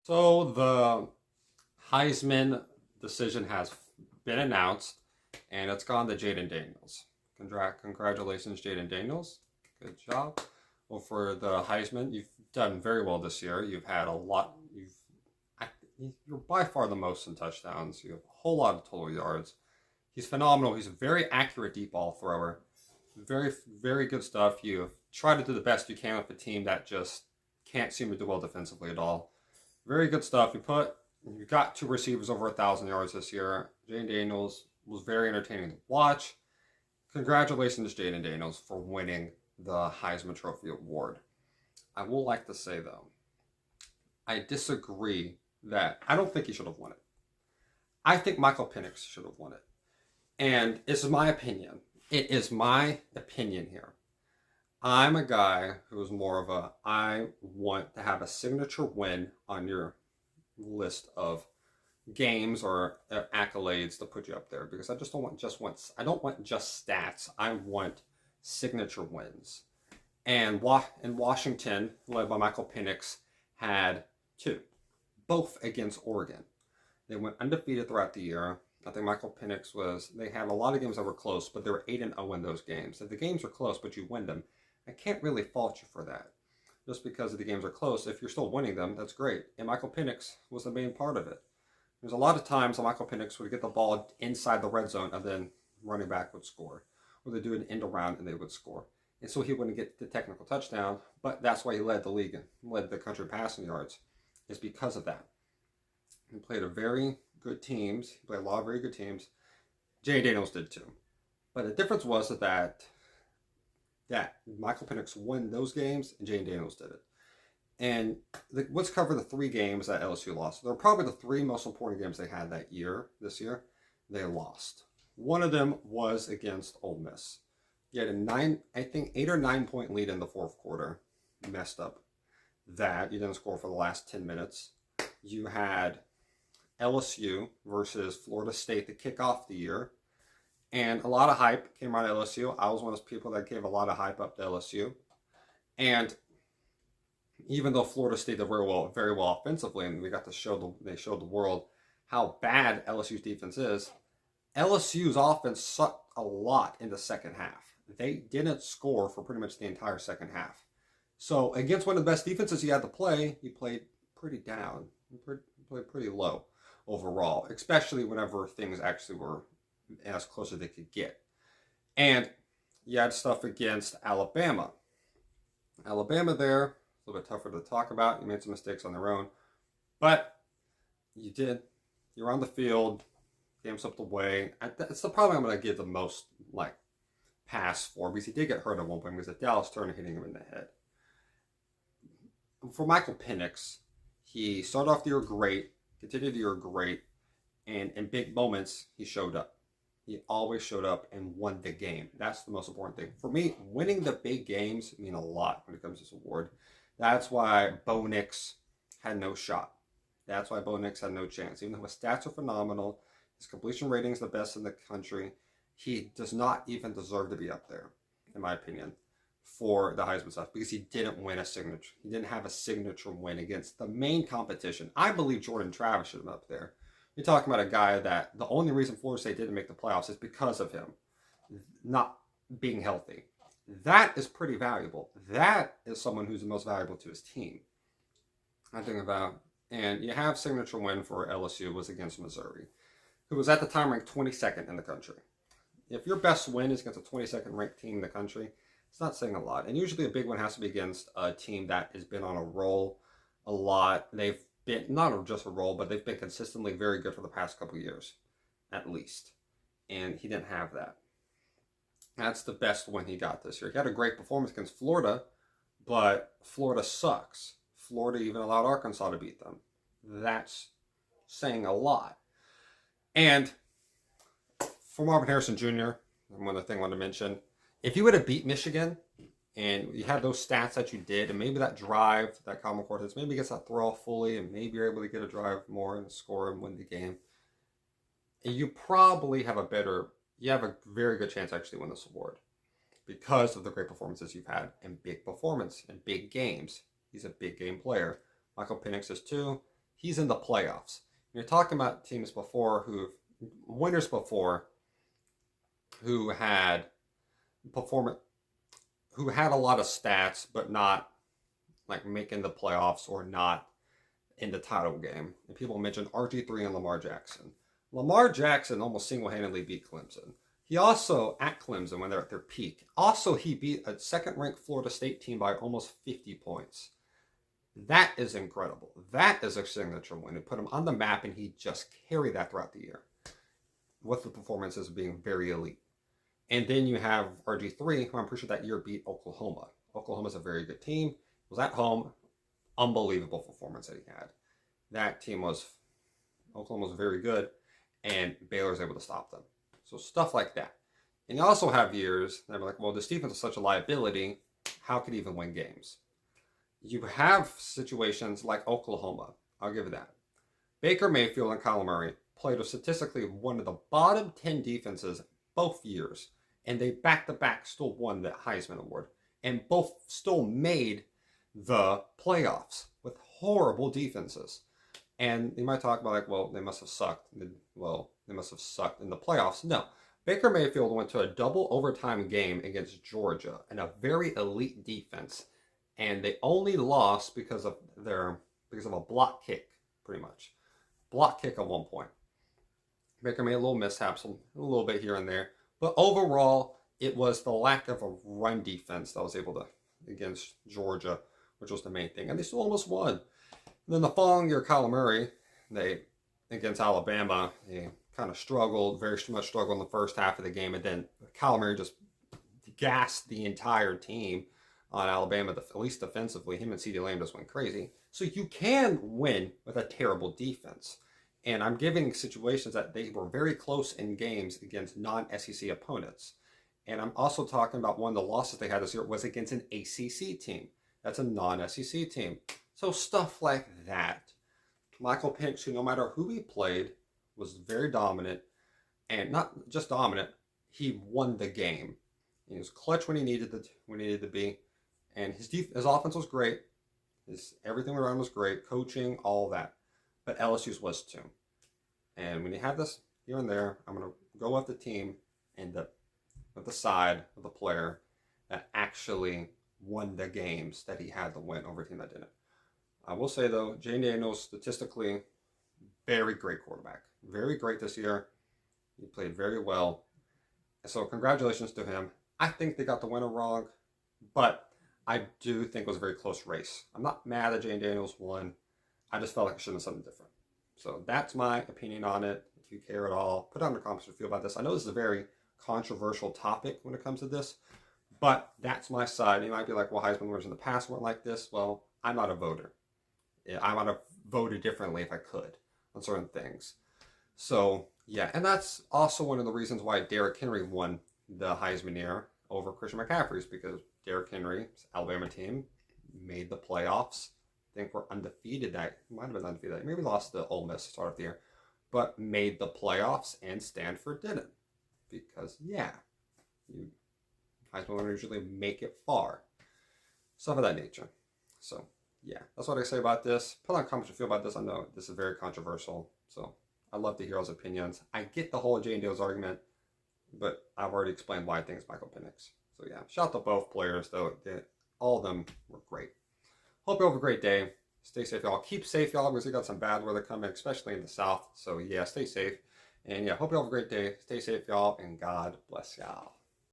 So the Heisman decision has been announced, and it's gone to Jayden Daniels. Congratulations, Jayden Daniels. Good job. Well, for the Heisman, you've done very well this year. You've had a lot. You're by far the most in touchdowns. You have a whole lot of total yards. He's phenomenal. He's a very accurate deep ball thrower. Very, very good stuff. You try to do the best you can with a team that just can't seem to do well defensively at all. Very good stuff. You got two receivers over 1,000 yards this year. Jayden Daniels was very entertaining to watch. Congratulations, Jayden Daniels, for winning the Heisman Trophy award. I will like to say though, I disagree that I don't think he should have won it. I think Michael Penix should have won it. And this is my opinion. It is my opinion here. I'm a guy who is more of I want to have a signature win on your list of games or accolades to put you up there, because I just don't want I don't want just stats. I want signature wins. And in Washington, led by Michael Penix, had two, both against Oregon. They went undefeated throughout the year. I think Michael Penix they had a lot of games that were close, but they were 8-0 in those games. If the games are close, but you win them, I can't really fault you for that. Just because the games are close, if you're still winning them, that's great. And Michael Penix was the main part of it. There's a lot of times that Michael Penix would get the ball inside the red zone and then running back would score. Or they'd do an end around and they would score. And so he wouldn't get the technical touchdown, but that's why he led the league and led the country passing yards, is because of that. He played a very good teams. He played a lot of very good teams. Jayden Daniels did too. But the difference was that Michael Penix won those games and Jayden Daniels did it. And let's cover the three games that LSU lost. They're probably the three most important games they had this year. They lost. One of them was against Ole Miss. You had a 8 or 9 point lead in the fourth quarter. You messed up that. You didn't score for the last 10 minutes. You had LSU versus Florida State to kick off the year. And a lot of hype came out of LSU. I was one of those people that gave a lot of hype up to LSU. And even though Florida State did very well offensively, and we got to they showed the world how bad LSU's defense is, LSU's offense sucked a lot in the second half. They didn't score for pretty much the entire second half. So against one of the best defenses you had to play, you played pretty down. You played pretty low overall, especially whenever things actually were as close as they could get. And you had stuff against Alabama. Alabama there, a little bit tougher to talk about. You made some mistakes on their own. But you did. You're on the field. Game slipped away. It's the problem I'm going to give the most pass for, because he did get hurt at one point because of Dallas Turner hitting him in the head. For Michael Penix, he started off the year great, continued the year great, and in big moments, he showed up. He always showed up and won the game. That's the most important thing. For me, winning the big games mean a lot when it comes to this award. That's why Bo Nix had no shot. That's why Bo Nix had no chance. Even though his stats are phenomenal, his completion rating is the best in the country, he does not even deserve to be up there, in my opinion, for the Heisman stuff, because he didn't win a signature. He didn't have a signature win against the main competition. I believe Jordan Travis should have been up there. You're talking about a guy that the only reason Florida State didn't make the playoffs is because of him not being healthy. That is pretty valuable. That is someone who's the most valuable to his team. I think about, and you have signature win for LSU was against Missouri, who was at the time ranked 22nd in the country. If your best win is against a 22nd ranked team in the country, it's not saying a lot. And usually a big one has to be against a team that has been on a roll a lot. They've been, not just a roll, but they've been consistently very good for the past couple of years, at least. And he didn't have that. That's the best win he got this year. He had a great performance against Florida, but Florida sucks. Florida even allowed Arkansas to beat them. That's saying a lot. And for Marvin Harrison Jr., one other thing I wanted to mention, if you would have beat Michigan and you had those stats that you did, and maybe that drive, that Common Cortez, maybe gets that throw off fully, and maybe you're able to get a drive more and score and win the game, you probably have you have a very good chance to actually win this award because of the great performances you've had in big performance and big games. He's a big game player. Michael Penix is too. he's in the playoffs. You're talking about teams before winners before, who had who had a lot of stats, but not like making the playoffs or not in the title game. And people mentioned RG3 and Lamar Jackson. Lamar Jackson almost single-handedly beat Clemson. He also, at Clemson, when they're at their peak, he beat a second-ranked Florida State team by almost 50 points. That is incredible. That is a signature win. It put him on the map, and he just carried that throughout the year, with the performances being very elite. And then you have RG3, who I'm pretty sure that year beat Oklahoma. Oklahoma's a very good team. Was at home. Unbelievable performance that he had. Oklahoma was very good, and Baylor was able to stop them. So stuff like that. And you also have years that are like, well, this defense is such a liability. How could he even win games? You have situations like Oklahoma. I'll give you that. Baker Mayfield and Kyler Murray played with statistically one of the bottom 10 defenses both years. And they back-to-back still won the Heisman Award. And both still made the playoffs with horrible defenses. And you might talk about like, well, they must have sucked. Well, they must have sucked in the playoffs. No. Baker Mayfield went to a double overtime game against Georgia and a very elite defense. And they only lost because of a block kick, pretty much. Block kick at one point. Baker made a little mishaps, a little bit here and there. But overall, it was the lack of a run defense that was able to, against Georgia, which was the main thing. And they still almost won. And then the following year, Kyler Murray, against Alabama, they kind of struggled, very much struggled in the first half of the game. And then Kyler Murray just gassed the entire team on Alabama, at least defensively. Him and CeeDee Lamb just went crazy. So you can win with a terrible defense. And I'm giving situations that they were very close in games against non-SEC opponents. And I'm also talking about one of the losses they had this year was against an ACC team. That's a non-SEC team. So stuff like that. Michael Penix, who no matter who he played, was very dominant. And not just dominant, he won the game. He was clutch when he needed to be. And his offense was great. Everything around was great. Coaching, all that. But LSU's was too. And when you have this here and there, I'm going to go with the team and with the side of the player that actually won the games that he had to win over a team that didn't. I will say, though, Jayden Daniels, statistically, very great quarterback. Very great this year. He played very well. So congratulations to him. I think they got the winner wrong, but I do think it was a very close race. I'm not mad that Jayden Daniels won. I just felt like it should have been something different. So that's my opinion on it. If you care at all, put down in the comments what you feel about this. I know this is a very controversial topic when it comes to this, but that's my side. You might be like, well, Heisman winners in the past weren't like this. Well, I'm not a voter. I might have voted differently if I could on certain things. So, yeah, and that's also one of the reasons why Derrick Henry won the Heisman year over Christian McCaffrey's, because Derrick Henry's Alabama team made the playoffs. I think we're undefeated. Might have been undefeated. Maybe lost to Ole Miss to start off the year, but made the playoffs, and Stanford didn't. Because, yeah, Heisman winners usually make it far. Stuff of that nature. So, yeah, that's what I say about this. Put on comments what you feel about this. I know this is very controversial, so I'd love to hear y'all's opinions. I get the whole Jayden Daniels argument, but I've already explained why I think it's Michael Penix. So, yeah, shout out to both players, though. All of them were great. Hope you have a great day. Stay safe, y'all. Keep safe, y'all, because we got some bad weather coming, especially in the south. So, yeah, stay safe. And, yeah, hope you all have a great day. Stay safe, y'all, and God bless y'all.